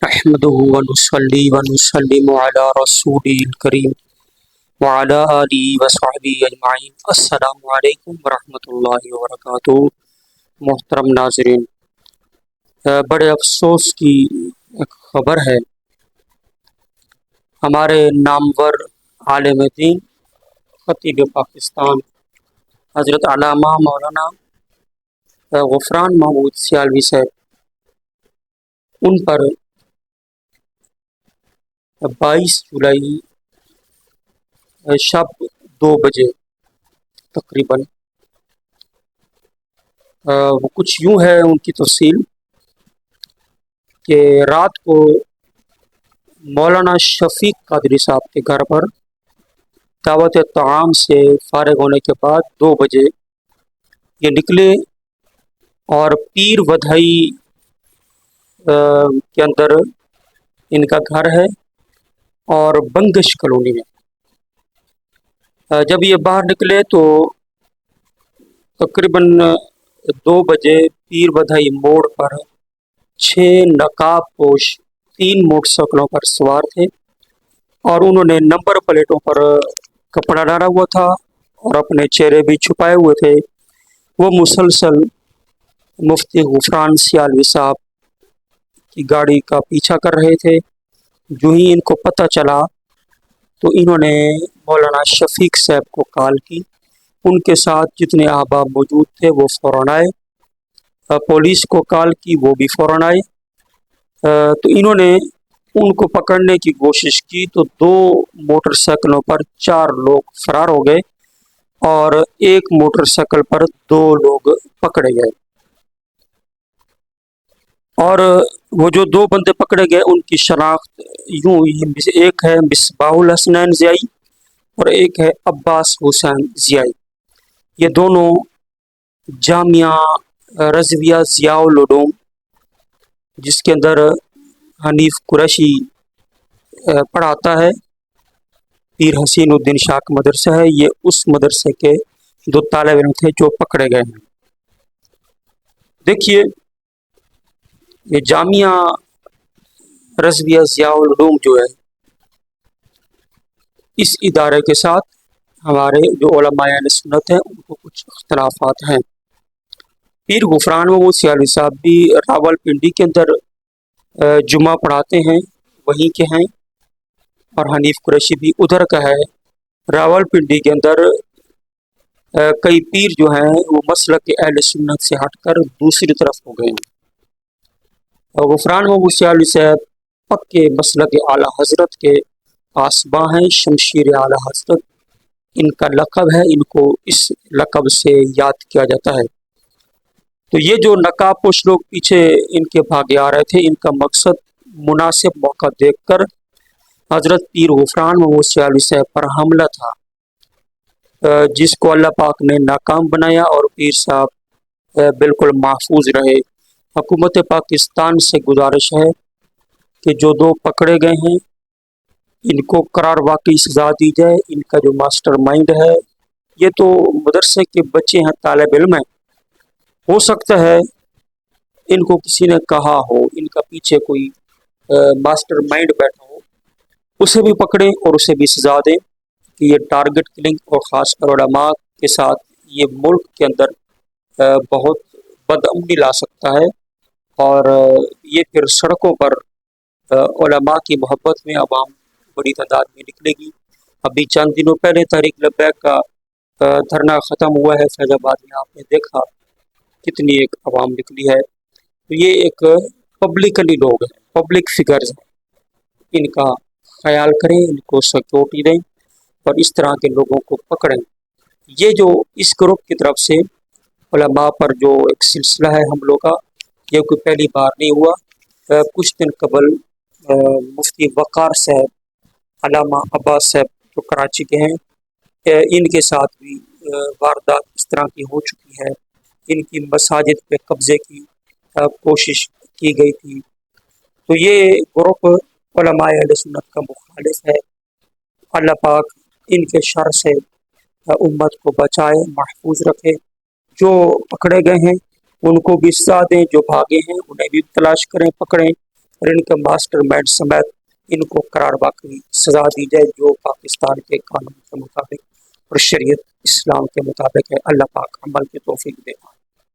نحمده ونصلي ونسلم على رسوله الكريم وعلى آله وصحبه اجمعین۔ السلام علیکم ورحمۃ اللہ وبرکاتہ۔ محترم ناظرین، بڑے افسوس کی ایک خبر ہے۔ ہمارے نامور عالم دین خطیب پاکستان حضرت علامہ مولانا غفران محمود سیالوی صاحب، ان پر 22 جولائی شب 2 بجے تقریباً وہ کچھ یوں ہے ان کی تفصیل کہ رات کو مولانا شفیق قادری صاحب کے گھر پر دعوت طعام سے فارغ ہونے کے بعد 2 بجے یہ نکلے اور پیر ودھائی کے اندر ان کا گھر ہے اور بنگش کالونی میں۔ جب یہ باہر نکلے تو تقریباً 2 بجے پیر ودھائی موڑ پر 6 نقاب پوش 3 موٹر سائیکلوں پر سوار تھے اور انہوں نے نمبر پلیٹوں پر کپڑا ڈالا ہوا تھا اور اپنے چہرے بھی چھپائے ہوئے تھے۔ وہ مسلسل مفتی غفران سیالوی صاحب کی گاڑی کا پیچھا کر رہے تھے۔ جو ہی ان کو پتہ چلا تو انہوں نے مولانا شفیق صاحب کو کال کی۔ ان کے ساتھ جتنے احباب موجود تھے وہ فوراً آئے، پولیس کو کال کی، وہ بھی فوراً آئے۔ تو انہوں نے ان کو پکڑنے کی کوشش کی تو 2 موٹر سائیکلوں پر 4 لوگ فرار ہو گئے اور 1 موٹر سائیکل پر 2 لوگ پکڑے گئے، اور وہ جو 2 بندے پکڑے گئے ان کی شناخت یوں ہوئی، ایک ہے مصباح الحسنین ضیائی اور ایک ہے عباس حسین ضیائی۔ یہ دونوں جامعہ رضویہ ضیاء العلوم، جس کے اندر حنیف قریشی پڑھاتا ہے، پیر حسین الدین شاہ کا مدرسہ ہے، یہ اس مدرسے کے 2 طالب علم تھے جو پکڑے گئے ہیں۔ دیکھیے، یہ جامعہ رضویہ ضیاء العلوم جو ہے، اس ادارے کے ساتھ ہمارے جو علماء اہل سنت ہیں ان کو کچھ اختلافات ہیں۔ پیر غفران محمود سیالوی صاحب بھی راول پنڈی کے اندر جمعہ پڑھاتے ہیں، وہیں کے ہیں، اور حنیف قریشی بھی ادھر کا ہے۔ راول پنڈی کے اندر کئی پیر جو ہیں وہ مسلک اہل سنت سے ہٹ کر دوسری طرف ہو گئے ہیں۔ غفران محمود سیالوی صاحب پکے مسلک اعلیٰ حضرت کے پاسباں ہیں، شمشیر اعلیٰ حضرت ان کا لقب ہے، ان کو اس لقب سے یاد کیا جاتا ہے۔ تو یہ جو نقاب پوش لوگ پیچھے ان کے بھاگے آ رہے تھے، ان کا مقصد مناسب موقع دیکھ کر حضرت پیر غفران محمود سیالوی صاحب پر حملہ تھا، جس کو اللہ پاک نے ناکام بنایا اور پیر صاحب بالکل محفوظ رہے۔ حکومت پاکستان سے گزارش ہے کہ جو 2 پکڑے گئے ہیں ان کو قرار واقعی سزا دی جائے۔ ان کا جو ماسٹر مائنڈ ہے، یہ تو مدرسے کے بچے ہیں، طالب علم ہیں، ہو سکتا ہے ان کو کسی نے کہا ہو، ان کا پیچھے کوئی ماسٹر مائنڈ بیٹھا ہو، اسے بھی پکڑیں اور اسے بھی سزا دیں کہ یہ ٹارگٹ کلنگ اور خاص کر علماء کے ساتھ یہ ملک کے اندر بہت بدامنی لا سکتا ہے، اور یہ پھر سڑکوں پر علماء کی محبت میں عوام بڑی تعداد میں نکلے گی۔ ابھی چند دنوں پہلے تحریک لبیک کا دھرنا ختم ہوا ہے فیض آباد میں، آپ نے دیکھا کتنی ایک عوام نکلی ہے۔ تو یہ ایک پبلکلی لوگ ہیں، پبلک فگرز ہیں، ان کا خیال کریں، ان کو سیکورٹی دیں اور اس طرح کے لوگوں کو پکڑیں۔ یہ جو اس گروپ کی طرف سے علماء پر جو ایک سلسلہ ہے حملوں کا، یہ کوئی پہلی بار نہیں ہوا۔ کچھ دن قبل مفتی وقار صاحب، علامہ عباس صاحب جو کراچی کے ہیں، ان کے ساتھ بھی واردات اس طرح کی ہو چکی ہے۔ ان کی مساجد پہ قبضے کی کوشش کی گئی تھی۔ تو یہ گروپ علماء اہل سنت کا مخالف ہے۔ اللہ پاک ان کے شر سے امت کو بچائے، محفوظ رکھے۔ جو پکڑے گئے ہیں ان کو بھی سزا دیں، جو بھاگے ہیں انہیں بھی تلاش کریں، پکڑیں، اور ان کے ماسٹر مائنڈ سمیت ان کو قرار واقعی سزا دی جائے جو پاکستان کے قانون کے مطابق اور شریعت اسلام کے مطابق ہے۔ اللہ پاک عمل کی توفیق دے۔